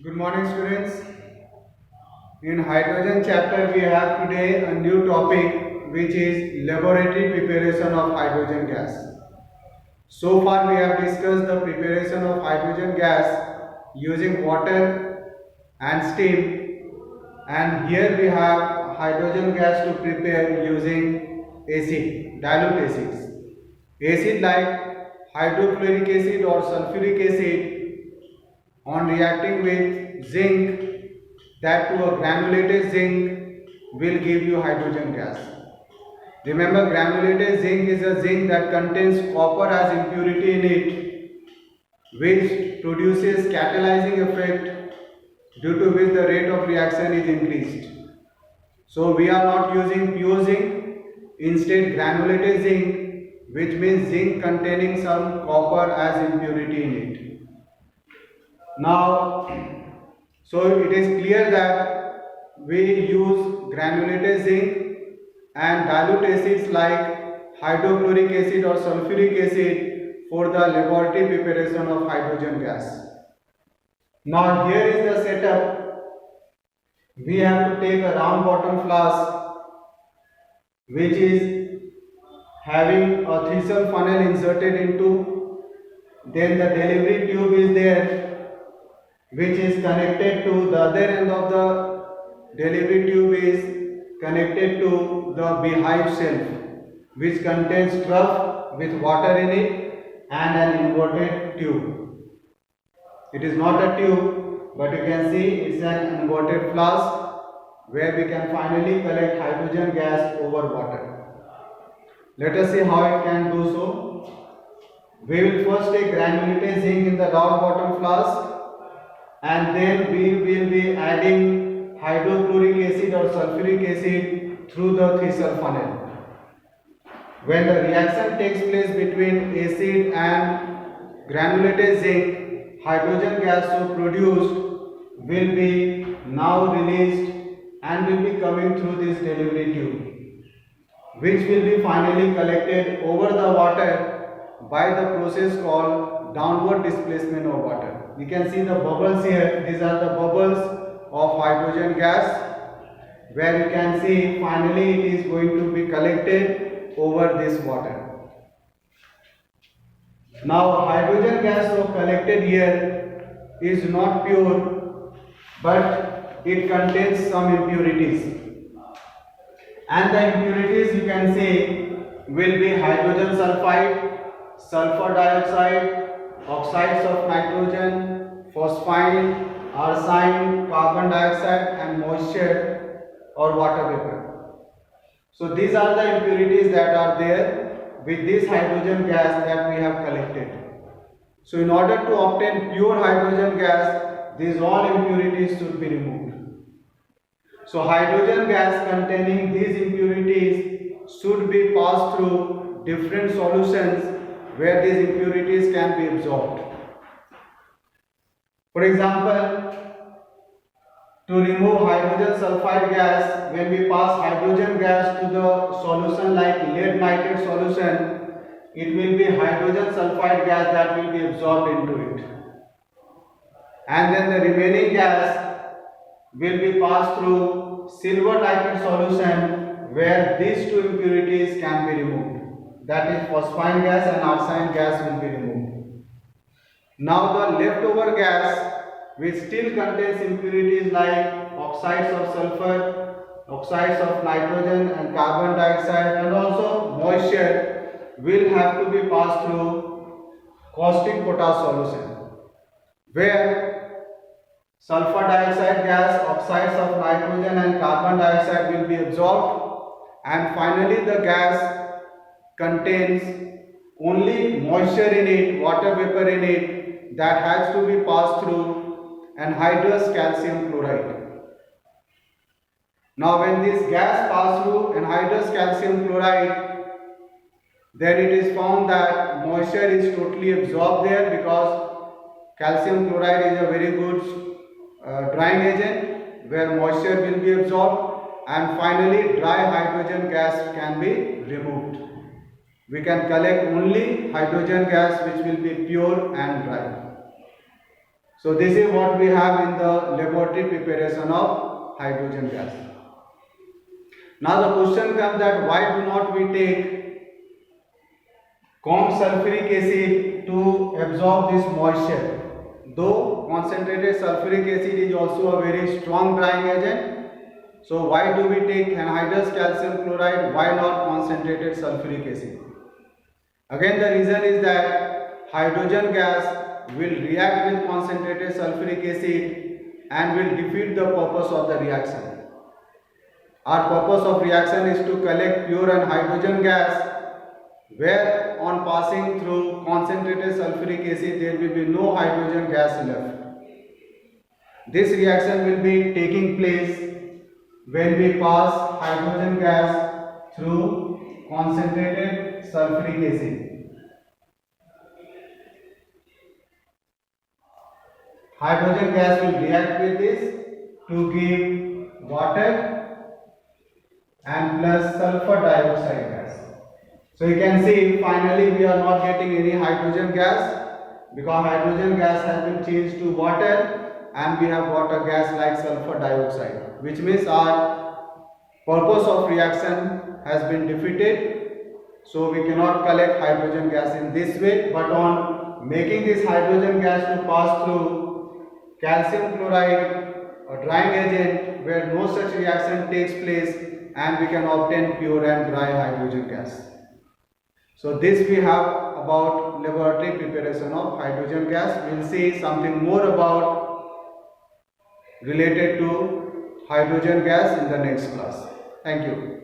Good morning, students. In hydrogen chapter, we have today a new topic which is laboratory preparation of hydrogen gas. So far, we have discussed the preparation of hydrogen gas using water and steam, and here we have hydrogen gas to prepare using acid, dilute acids. Acid like hydrochloric acid or sulfuric acid on reacting with zinc, that to a granulated zinc will give you hydrogen gas. Remember, granulated zinc is a zinc that contains copper as impurity in it, which produces catalyzing effect, due to which the rate of reaction is increased. So we are not using pure zinc, instead granulated zinc, which means zinc containing some copper as impurity in it. Now, so it is clear that we use granulated zinc and dilute acids like hydrochloric acid or sulfuric acid for the laboratory preparation of hydrogen gas. Now here is the setup. We have to take a round bottom flask which is having a thistle funnel inserted into, then the delivery tube is there which is connected to the other end of the delivery tube is connected to the beehive shelf, which contains trough with water in it and an inverted tube. It is not a tube, but you can see it's an inverted flask where we can finally collect hydrogen gas over water. Let us see how it can do so. We will first take granulated zinc in the round bottom flask, and then we will be adding hydrochloric acid or sulfuric acid through the thistle funnel. When the reaction takes place between acid and granulated zinc, hydrogen gas so produced will be now released and will be coming through this delivery tube, which will be finally collected over the water by the process called downward displacement of water. You can see the bubbles here. These are the bubbles of hydrogen gas, where you can see finally it is going to be collected over this water. Now hydrogen gas so collected here is not pure, but it contains some impurities, and the impurities you can see will be hydrogen sulfide, sulfur dioxide, oxides of nitrogen, phosphine, arsine, carbon dioxide, and moisture or water vapor. So these are the impurities that are there with this hydrogen gas that we have collected. So in order to obtain pure hydrogen gas, these all impurities should be removed. So hydrogen gas containing these impurities should be passed through different solutions where these impurities can be absorbed. For example, to remove hydrogen sulfide gas, when we pass hydrogen gas to the solution like lead nitrate solution, it will be hydrogen sulfide gas that will be absorbed into it. And then the remaining gas will be passed through silver nitrate solution where these two impurities can be removed. That is, phosphine gas and arsine gas will be removed. Now the leftover gas, which still contains impurities like oxides of sulfur, oxides of nitrogen and carbon dioxide, and also moisture, will have to be passed through caustic potash solution, where sulfur dioxide gas, oxides of nitrogen and carbon dioxide will be absorbed, and finally the gas contains only moisture in it, water vapor in it, that has to be passed through anhydrous calcium chloride. Now when this gas passes through anhydrous calcium chloride, then it is found that moisture is totally absorbed there, because calcium chloride is a very good drying agent where moisture will be absorbed, and finally dry hydrogen gas can be removed. We can collect only hydrogen gas which will be pure and dry. So this is what we have in the laboratory preparation of hydrogen gas. Now the question comes that why do not we take comp sulfuric acid to absorb this moisture? Though concentrated sulfuric acid is also a very strong drying agent, so why do we take anhydrous calcium chloride? Why not concentrated sulfuric acid? Again, the reason is that hydrogen gas will react with concentrated sulfuric acid and will defeat the purpose of the reaction. Our purpose of reaction is to collect pure and hydrogen gas, where on passing through concentrated sulfuric acid there will be no hydrogen gas left. This reaction will be taking place when we pass hydrogen gas through concentrated sulfuric acid. Hydrogen gas will react with this to give water and plus sulfur dioxide gas. So you can see finally we are not getting any hydrogen gas because hydrogen gas has been changed to water and we have water gas like sulfur dioxide, which means our purpose of reaction has been defeated. So we cannot collect hydrogen gas in this way, but on making this hydrogen gas to pass through calcium chloride, a drying agent where no such reaction takes place, and we can obtain pure and dry hydrogen gas. So this we have about laboratory preparation of hydrogen gas. We will see something more about related to hydrogen gas in the next class. Thank you.